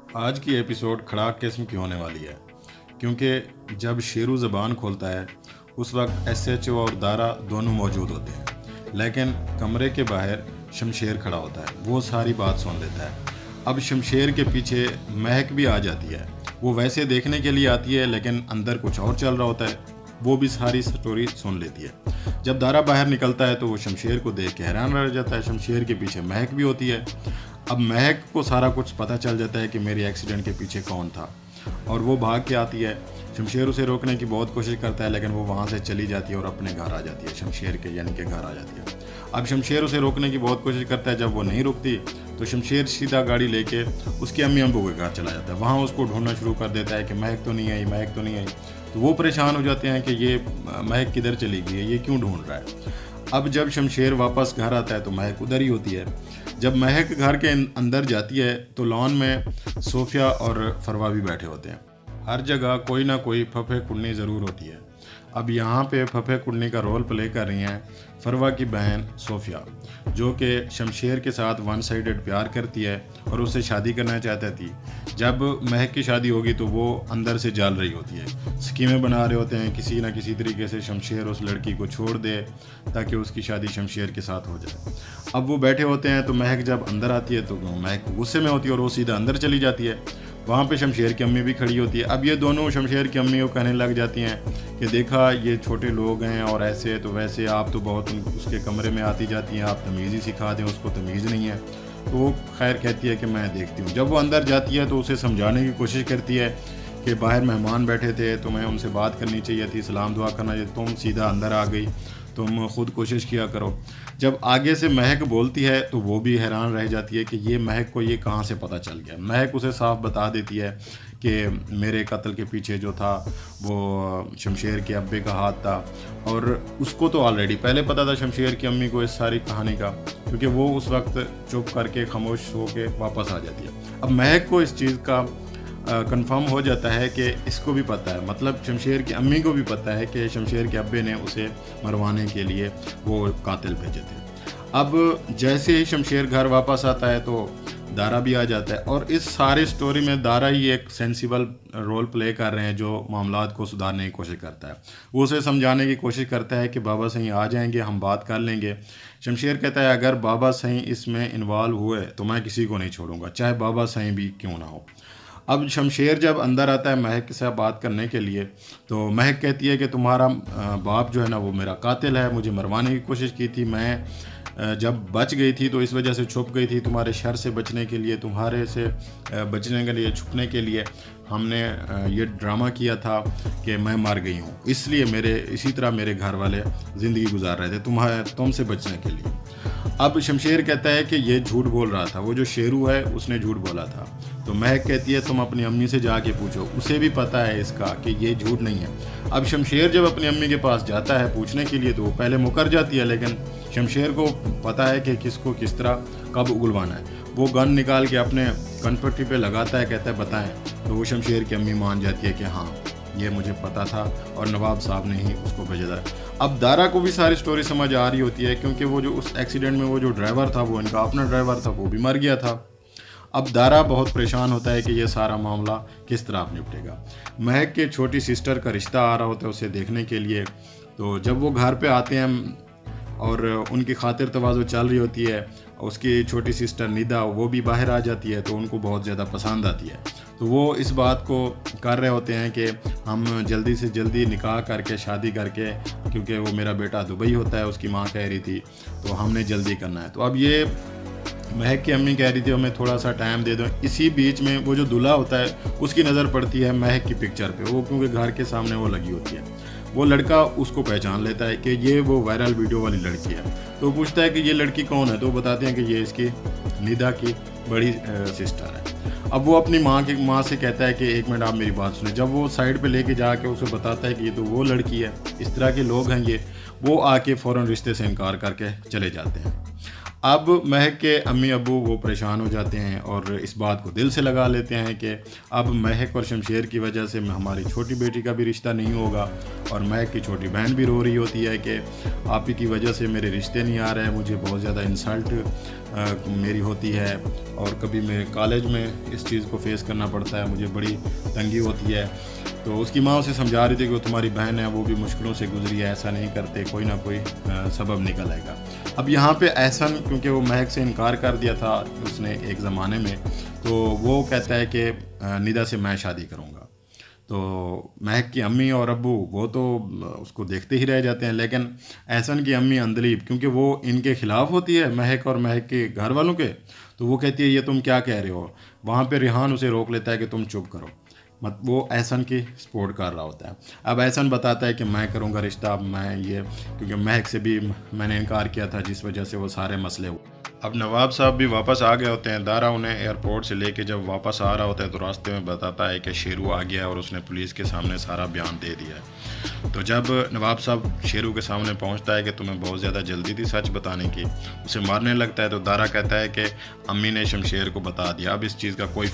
आज की एपिसोड खड़ाक किस्म की होने वाली है, क्योंकि जब शेरू ज़बान खोलता है उस वक्त एसएचओ और दारा दोनों मौजूद होते हैं, लेकिन कमरे के बाहर शमशेर खड़ा होता है। वो सारी बात सुन लेता है। अब शमशेर के पीछे महक भी आ जाती है। वो वैसे देखने के लिए आती है, लेकिन अंदर कुछ और चल रहा होता है। वो भी सारी स्टोरी सुन लेती है। जब दारा बाहर निकलता है तो वो शमशेर को देख के हैरान रह जाता है। शमशेर के पीछे महक भी होती है। अब महक को सारा कुछ पता चल जाता है कि मेरे एक्सीडेंट के पीछे कौन था, और वो भाग के आती है। शमशेर उसे रोकने की बहुत कोशिश करता है, लेकिन वो वहाँ से चली जाती है और अपने घर आ जाती है। शमशेर के यानी कि घर आ जाती है। अब शमशेर उसे रोकने की बहुत कोशिश करता है। जब वो नहीं रुकती तो शमशेर सीधा गाड़ी लेके उसके अम्मी अब्बू के घर चला जाता है। वहाँ उसको ढूंढना शुरू कर देता है कि महक तो नहीं आई, महक तो नहीं आई। तो वो परेशान हो जाते हैं कि ये महक किधर चली गई है, ये क्यों ढूंढ रहा है। अब जब शमशेर वापस घर आता है तो महक उधर ही होती है। जब महक घर के अंदर जाती है तो लॉन में सोफिया और फरवा भी बैठे होते हैं। हर जगह कोई ना कोई फफे कुन्नी ज़रूर होती है। अब यहाँ पे फफे कुन्नी का रोल प्ले कर रही हैं फरवा की बहन सोफिया, जो कि शमशेर के साथ वन साइडेड प्यार करती है और उससे शादी करना चाहती थी। जब महक की शादी होगी तो वो अंदर से जल रही होती है। स्कीमें बना रहे होते हैं किसी ना किसी तरीके से शमशेर उस लड़की को छोड़ दे ताकि उसकी शादी शमशेर के साथ हो जाए। अब वो बैठे होते हैं तो महक जब अंदर आती है तो महक गुस्से में होती है और वो सीधा अंदर चली जाती है। वहाँ पे शमशेर की अम्मी भी खड़ी होती है। अब ये दोनों शमशेर की अम्मी को कहने लग जाती हैं कि देखा ये छोटे लोग हैं और ऐसे तो वैसे आप तो बहुत उसके कमरे में आती जाती हैं, आप तमीज़ ही सिखा दें, उसको तमीज़ नहीं है। तो वो खैर कहती है कि मैं देखती हूँ। जब वो अंदर जाती है तो उसे समझाने की कोशिश करती है कि बाहर मेहमान बैठे थे, तुम्हें उनसे बात करनी चाहिए थी, सलाम दुआ करना चाहिए, तुम सीधा अंदर आ गई, तुम खुद कोशिश किया करो। जब आगे से महक बोलती है तो वो भी हैरान रह जाती है कि ये महक को ये कहाँ से पता चल गया। महक उसे साफ बता देती है कि मेरे कत्ल के पीछे जो था वो शमशेर के अब्बे का हाथ था, और उसको तो ऑलरेडी पहले पता था शमशेर की अम्मी को इस सारी कहानी का, क्योंकि वो उस वक्त चुप करके खामोश होके वापस आ जाती है। अब महक को इस चीज़ का कंफर्म हो जाता है कि इसको भी पता है, मतलब शमशेर की अम्मी को भी पता है कि शमशेर के अब्बे ने उसे मरवाने के लिए वो कातिल भेजे थे। अब जैसे ही शमशेर घर वापस आता है तो दारा भी आ जाता है, और इस सारी स्टोरी में दारा ही एक सेंसिबल रोल प्ले कर रहे हैं जो मामलात को सुधारने की कोशिश करता है। वो उसे समझाने की कोशिश करता है कि बाबा सही आ जाएंगे, हम बात कर लेंगे। शमशेर कहता है अगर बाबा सही इसमें इन्वॉल्व हुए तो मैं किसी को नहीं छोड़ूंगा, चाहे बाबा सही भी क्यों ना हो। अब शमशेर जब अंदर आता है महक के साथ बात करने के लिए तो महक कहती है कि तुम्हारा बाप जो है ना वो मेरा कातिल है, मुझे मरवाने की कोशिश की थी, मैं जब बच गई थी तो इस वजह से छुप गई थी, तुम्हारे शर से बचने के लिए, तुम्हारे से बचने के लिए, छुपने के लिए हमने ये ड्रामा किया था कि मैं मर गई हूँ, इसलिए इसी तरह मेरे घर वाले ज़िंदगी गुजार रहे थे तुमसे बचने के लिए। अब शमशेर कहता है कि ये झूठ बोल रहा था, वो जो शेरू है उसने झूठ बोला था। तो महक कहती है तुम अपनी अम्मी से जाके पूछो, उसे भी पता है इसका कि ये झूठ नहीं है। अब शमशेर जब अपनी अम्मी के पास जाता है पूछने के लिए तो वो पहले मुकर जाती है, लेकिन शमशेर को पता है कि किसको किस तरह कब उगलवाना है। वो गन निकाल के अपने कनपट्टी पे लगाता है, कहता है बताएं। तो वो शमशेर की अम्मी मान जाती है कि हाँ ये मुझे पता था और नवाब साहब ने ही उसको भेजा था। अब दारा को भी सारी स्टोरी समझ आ रही होती है, क्योंकि वो जो उस एक्सीडेंट में वो जो ड्राइवर था वो इनका अपना ड्राइवर था, वो भी मर गया था। अब दारा बहुत परेशान होता है कि ये सारा मामला किस तरह निपटेगा। महक के छोटी सिस्टर का रिश्ता आ रहा होता है उसे देखने के लिए। तो जब वो घर पे आते हैं और उनकी खातिर तवाज़ो चल रही होती है, उसकी छोटी सिस्टर निदा वो भी बाहर आ जाती है, तो उनको बहुत ज़्यादा पसंद आती है। तो वो इस बात को कर रहे होते हैं कि हम जल्दी से जल्दी निकाह करके शादी करके, क्योंकि वो मेरा बेटा दुबई होता है उसकी माँ कह रही थी, तो हमने जल्दी करना है। तो अब ये महक की अम्मी कह रही थी हमें थोड़ा सा टाइम दे दो। इसी बीच में वो जो दूल्हा होता है उसकी नज़र पड़ती है महक की पिक्चर पे, वो क्योंकि घर के सामने वो लगी होती है। वो लड़का उसको पहचान लेता है कि ये वो वायरल वीडियो वाली लड़की है। तो पूछता है कि ये लड़की कौन है, तो बताते हैं कि ये इसकी निदा की बड़ी सिस्टर है। अब वो अपनी माँ से कहता है कि एक मिनट आप मेरी बात सुने। जब वो साइड पे लेके जाके उसे बताता है कि ये तो वो लड़की है, इस तरह के लोग हैं ये, वो आके फ़ौरन रिश्ते से इनकार करके चले जाते हैं। अब महक के अम्मी अब्बू वो परेशान हो जाते हैं और इस बात को दिल से लगा लेते हैं कि अब महक और शमशेर की वजह से हमारी छोटी बेटी का भी रिश्ता नहीं होगा, और महक की छोटी बहन भी रो रही होती है कि आप ही की वजह से मेरे रिश्ते नहीं आ रहे हैं, मुझे बहुत ज़्यादा इंसल्ट मेरी होती है, और कभी मैं कॉलेज में इस चीज़ को फेस करना पड़ता है, मुझे बड़ी तंगी होती है। तो उसकी माँ उसे समझा रही थी कि वो तुम्हारी बहन है, वो भी मुश्किलों से गुजरी है, ऐसा नहीं करते, कोई ना कोई सबब निकल आएगा। अब यहाँ पे एहसन, क्योंकि वो महक से इनकार कर दिया था उसने एक ज़माने में, तो वो कहता है कि निदा से मैं शादी करूँगा। तो महक की अम्मी और अब्बू वो तो उसको देखते ही रह जाते हैं, लेकिन एहसन की अम्मी अंदलीब, क्योंकि वो इनके ख़िलाफ़ होती है महक और महक के घर वालों के, तो वो कहती है ये तुम क्या कह रहे हो। वहाँ पे रिहान उसे रोक लेता है कि तुम चुप करो, मत, वो एहसन की सपोर्ट कर रहा होता है। अब एहसन बताता है कि मैं करूँगा रिश्ता, अब मैं ये, क्योंकि महक से भी मैंने इनकार किया था, जिस वजह से वो सारे मसले हुए। अब नवाब साहब भी वापस आ गए होते हैं। दारा उन्हें एयरपोर्ट से लेके जब वापस आ रहा होता है तो रास्ते में बताता है कि शेरू आ गया है और उसने पुलिस के सामने सारा बयान दे दिया है। तो जब नवाब साहब शेरू के सामने पहुंचता है कि तुम्हें बहुत ज़्यादा जल्दी थी सच बताने की, उसे मारने लगता है। तो दारा कहता है कि अम्मी ने शमशेर को बता दिया, अब इस चीज़ का कोई